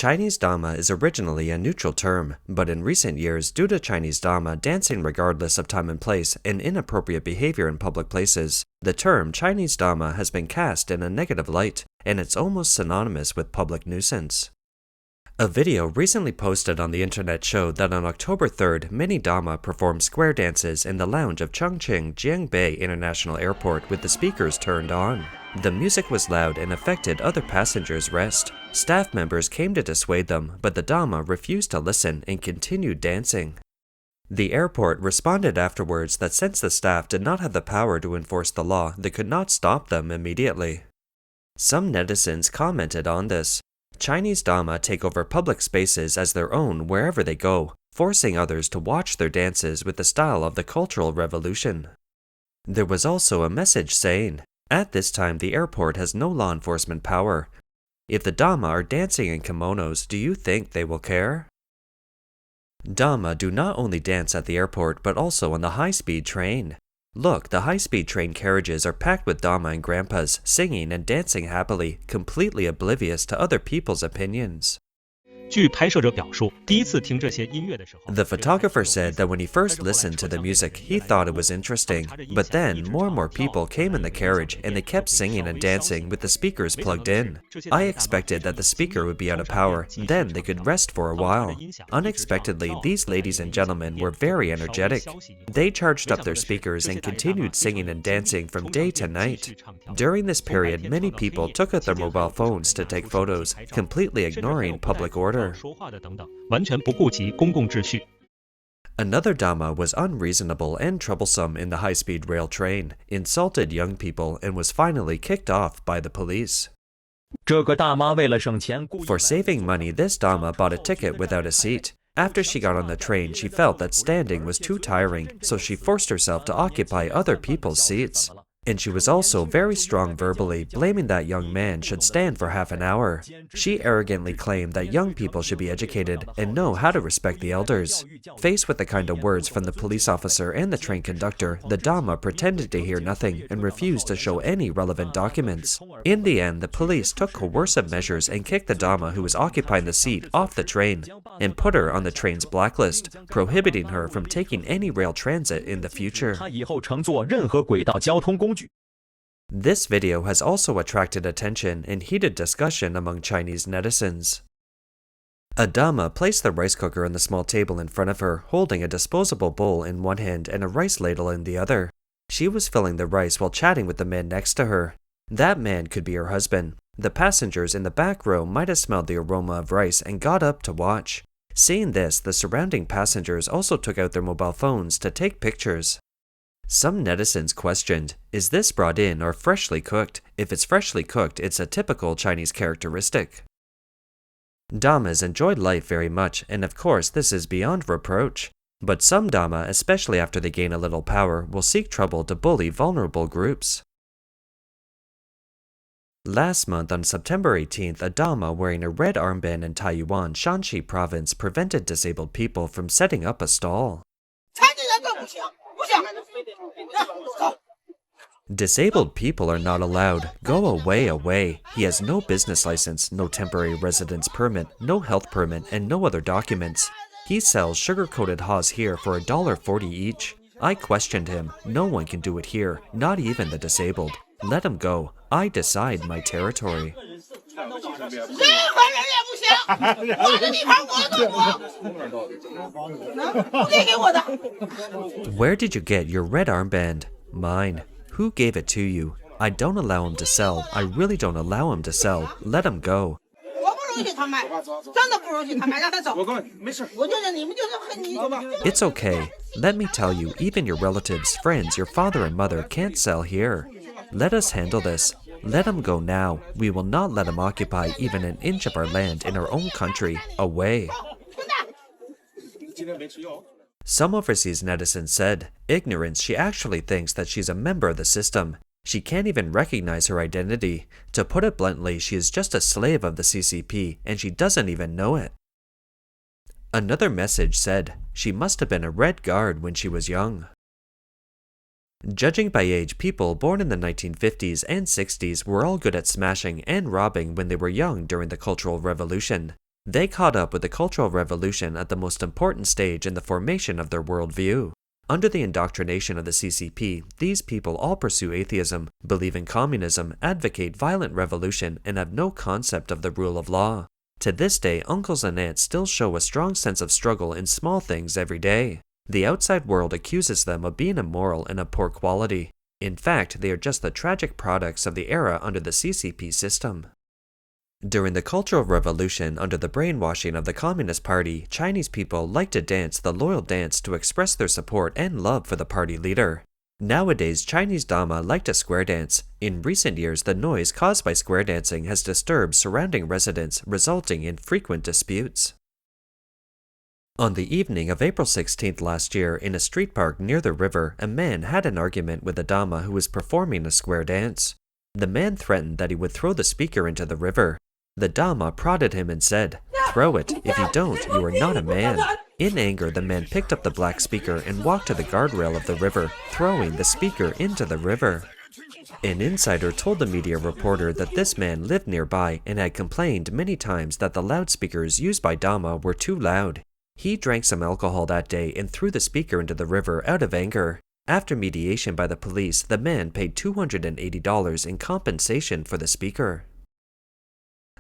Chinese Dama is originally a neutral term, but in recent years, due to Chinese Dama dancing regardless of time and place and inappropriate behavior in public places, the term Chinese Dama has been cast in a negative light, and it's almost synonymous with public nuisance. A video recently posted on the internet showed that on October 3rd, many Dama performed square dances in the lounge of Chongqing International Airport with the speakers turned on. The music was loud and affected other passengers' rest. Staff members came to dissuade them, but the Dama refused to listen and continued dancing. The airport responded afterwards that since the staff did not have the power to enforce the law, they could not stop them immediately. Some netizens commented on this. Chinese Dama take over public spaces as their own wherever they go, forcing others to watch their dances with the style of the Cultural Revolution. There was also a message saying, "At this time the airport has no law enforcement power. If the Dama are dancing in kimonos, do you think they will care?" Dama do not only dance at the airport but also on the Highspeed train. Look, the high-speed train carriages are packed with Dama and grandpas, singing and dancing happily, completely oblivious to other people's opinions. The photographer said that when he first listened to the music, he thought it was interesting, but then more and more people came in the carriage and they kept singing and dancing with the speakers plugged in. I expected that the speaker would be out of power, then they could rest for a while. Unexpectedly, these ladies and gentlemen were very energetic. They charged up their speakers and continued singing and dancing from day to night. During this period, many people took out their mobile phones to take photos, completely ignoring public order. Another Dama was unreasonable and troublesome in the high-speed rail train, insulted young people, and was finally kicked off by the police. For saving money, this Dama bought a ticket without a seat. After she got on the train, she felt that standing was too tiring, so she forced herself to occupy other people's seats. And she was also very strong verbally, blaming that young man should stand for half an hour. She arrogantly claimed that young people should be educated and know how to respect the elders. Faced with the kind of words from the police officer and the train conductor, the Dama pretended to hear nothing and refused to show any relevant documents. In the end, the police took coercive measures and kicked the Dama who was occupying the seat off the train and put her on the train's blacklist, prohibiting her from taking any rail transit in the future. This video has also attracted attention and heated discussion among Chinese netizens. A Dama placed the rice cooker on the small table in front of her, holding a disposable bowl in one hand and a rice ladle in the other. She was filling the rice while chatting with the man next to her. That man could be her husband. The passengers in the back row might have smelled the aroma of rice and got up to watch. Seeing this, the surrounding passengers also took out their mobile phones to take pictures. Some netizens questioned, is this brought in or freshly cooked? If it's freshly cooked, it's a typical Chinese characteristic. Damas enjoyed life very much, and of course this is beyond reproach. But some Dama, especially after they gain a little power, will seek trouble to bully vulnerable groups. Last month on September 18th, a Dama wearing a red armband in Taiwan, Shanxi province prevented disabled people from setting up a stall. Disabled people are not allowed. Go away, away. He has no business license, no temporary residence permit, no health permit, and no other documents. He sells sugar-coated haws here for $1.40 each. I questioned him. No one can do it here, not even the disabled. Let him go. I decide my territory. Where did you get your red armband? Mine. Who gave it to you? I don't allow him to sell. I really don't allow him to sell. Let him go. It's okay. Let me tell you, even your relatives, friends, your father and mother can't sell here. Let us handle this. Let him go now. We will not let him occupy even an inch of our land in our own country. Away. Some overseas netizens said, ignorance, she actually thinks that she's a member of the system. She can't even recognize her identity. To put it bluntly, she is just a slave of the CCP, and she doesn't even know it. Another message said, she must have been a Red Guard when she was young. Judging by age, people born in the 1950s and 60s were all good at smashing and robbing when they were young during the Cultural Revolution. They caught up with the Cultural Revolution at the most important stage in the formation of their worldview. Under the indoctrination of the CCP, these people all pursue atheism, believe in communism, advocate violent revolution, and have no concept of the rule of law. To this day, uncles and aunts still show a strong sense of struggle in small things every day. The outside world accuses them of being immoral and of poor quality. In fact, they are just the tragic products of the era under the CCP system. During the Cultural Revolution under the brainwashing of the Communist Party, Chinese people liked to dance the loyal dance to express their support and love for the party leader. Nowadays, Chinese Dama like to square dance. In recent years, the noise caused by square dancing has disturbed surrounding residents, resulting in frequent disputes. On the evening of April 16th last year, in a street park near the river, a man had an argument with a Dama who was performing a square dance. The man threatened that he would throw the speaker into the river. The Dama prodded him and said, "Throw it. If you don't, you are not a man." In anger, the man picked up the black speaker and walked to the guardrail of the river, throwing the speaker into the river. An insider told the media reporter that this man lived nearby and had complained many times that the loudspeakers used by Dama were too loud. He drank some alcohol that day and threw the speaker into the river out of anger. After mediation by the police, the man paid $280 in compensation for the speaker.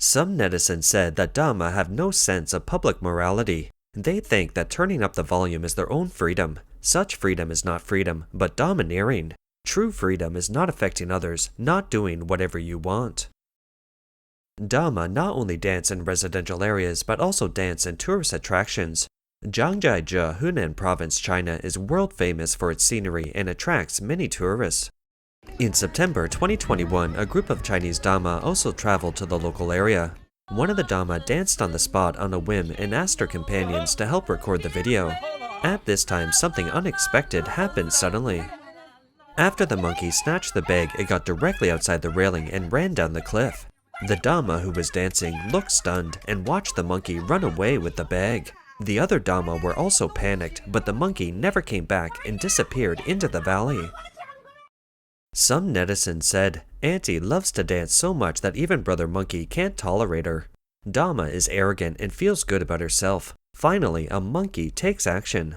Some netizens said that Dama have no sense of public morality. They think that turning up the volume is their own freedom. Such freedom is not freedom, but domineering. True freedom is not affecting others, not doing whatever you want. Dama not only dance in residential areas, but also dance in tourist attractions. Jiangjaizhe, Hunan Province, China is world famous for its scenery and attracts many tourists. In September 2021, a group of Chinese Dama also traveled to the local area. One of the Dama danced on the spot on a whim and asked her companions to help record the video. At this time, something unexpected happened suddenly. After the monkey snatched the bag, it got directly outside the railing and ran down the cliff. The Dama who was dancing looked stunned and watched the monkey run away with the bag. The other Dama were also panicked, but the monkey never came back and disappeared into the valley. Some netizens said, "Auntie loves to dance so much that even Brother Monkey can't tolerate her." Dama is arrogant and feels good about herself. Finally, a monkey takes action.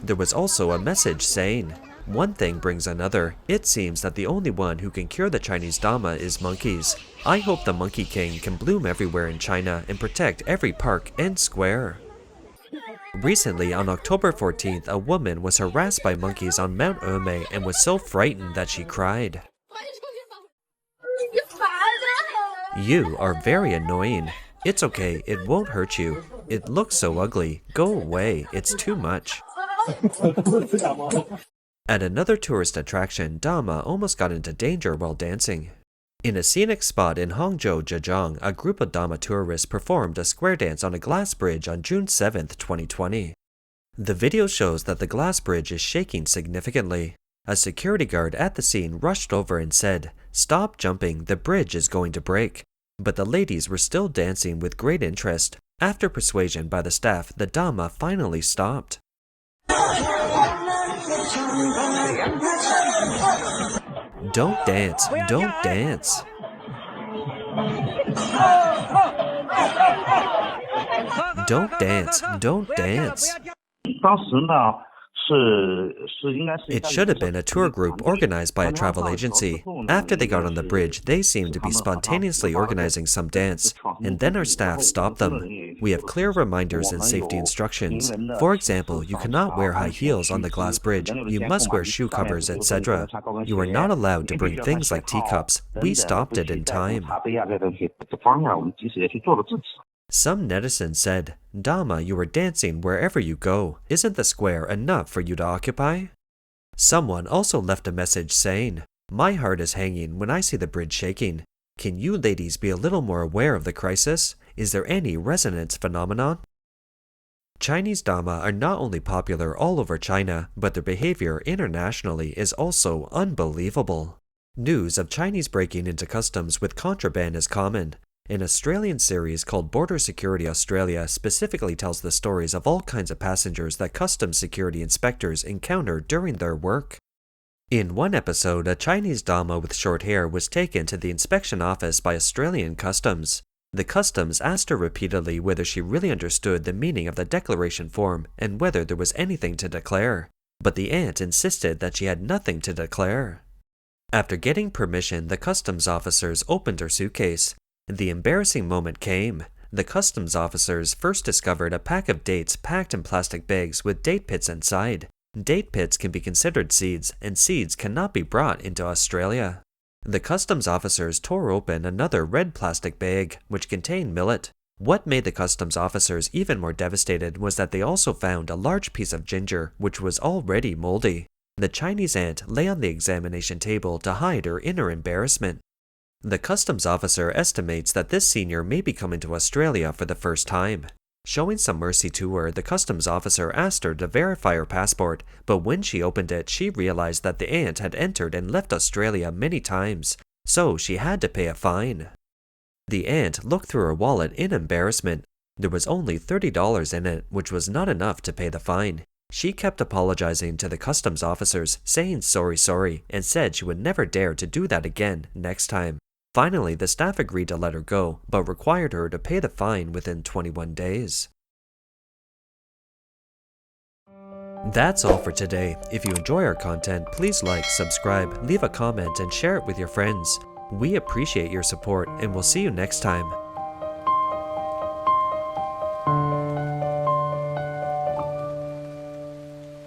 There was also a message saying, "One thing brings another. It seems that the only one who can cure the Chinese Dama is monkeys. I hope the Monkey King can bloom everywhere in China and protect every park and square." Recently, on October 14th, a woman was harassed by monkeys on Mount Ome and was so frightened that she cried. "You are very annoying. It's okay, it won't hurt you. It looks so ugly. Go away, it's too much." At another tourist attraction, Dama almost got into danger while dancing. In a scenic spot in Hangzhou, Zhejiang, a group of Dama tourists performed a square dance on a glass bridge on June 7, 2020. The video shows that the glass bridge is shaking significantly. A security guard at the scene rushed over and said, "Stop jumping, the bridge is going to break." But the ladies were still dancing with great interest. After persuasion by the staff, the Dama finally stopped. Don't dance, don't dance. Don't dance, don't dance. It should have been a tour group organized by a travel agency. After they got on the bridge, they seemed to be spontaneously organizing some dance, and then our staff stopped them. We have clear reminders and safety instructions. For example, you cannot wear high heels on the glass bridge, you must wear shoe covers, etc. You are not allowed to bring things like teacups. We stopped it in time. Some netizens said, "Dama, you are dancing wherever you go. Isn't the square enough for you to occupy?" Someone also left a message saying, "My heart is hanging when I see the bridge shaking. Can you ladies be a little more aware of the crisis? Is there any resonance phenomenon?" Chinese Dama are not only popular all over China, but their behavior internationally is also unbelievable. News of Chinese breaking into customs with contraband is common. An Australian series called Border Security Australia specifically tells the stories of all kinds of passengers that customs security inspectors encounter during their work. In one episode, a Chinese Dama with short hair was taken to the inspection office by Australian customs. The customs asked her repeatedly whether she really understood the meaning of the declaration form and whether there was anything to declare, but the aunt insisted that she had nothing to declare. After getting permission, the customs officers opened her suitcase. The embarrassing moment came. The customs officers first discovered a pack of dates packed in plastic bags with date pits inside. Date pits can be considered seeds, and seeds cannot be brought into Australia. The customs officers tore open another red plastic bag, which contained millet. What made the customs officers even more devastated was that they also found a large piece of ginger, which was already moldy. The Chinese aunt lay on the examination table to hide her inner embarrassment. The customs officer estimates that this senior may be coming to Australia for the first time. Showing some mercy to her, the customs officer asked her to verify her passport, but when she opened it, she realized that the aunt had entered and left Australia many times, so she had to pay a fine. The aunt looked through her wallet in embarrassment. There was only $30 in it, which was not enough to pay the fine. She kept apologizing to the customs officers, saying sorry, and said she would never dare to do that again next time. Finally, the staff agreed to let her go, but required her to pay the fine within 21 days. That's all for today. If you enjoy our content, please like, subscribe, leave a comment, and share it with your friends. We appreciate your support, and we'll see you next time.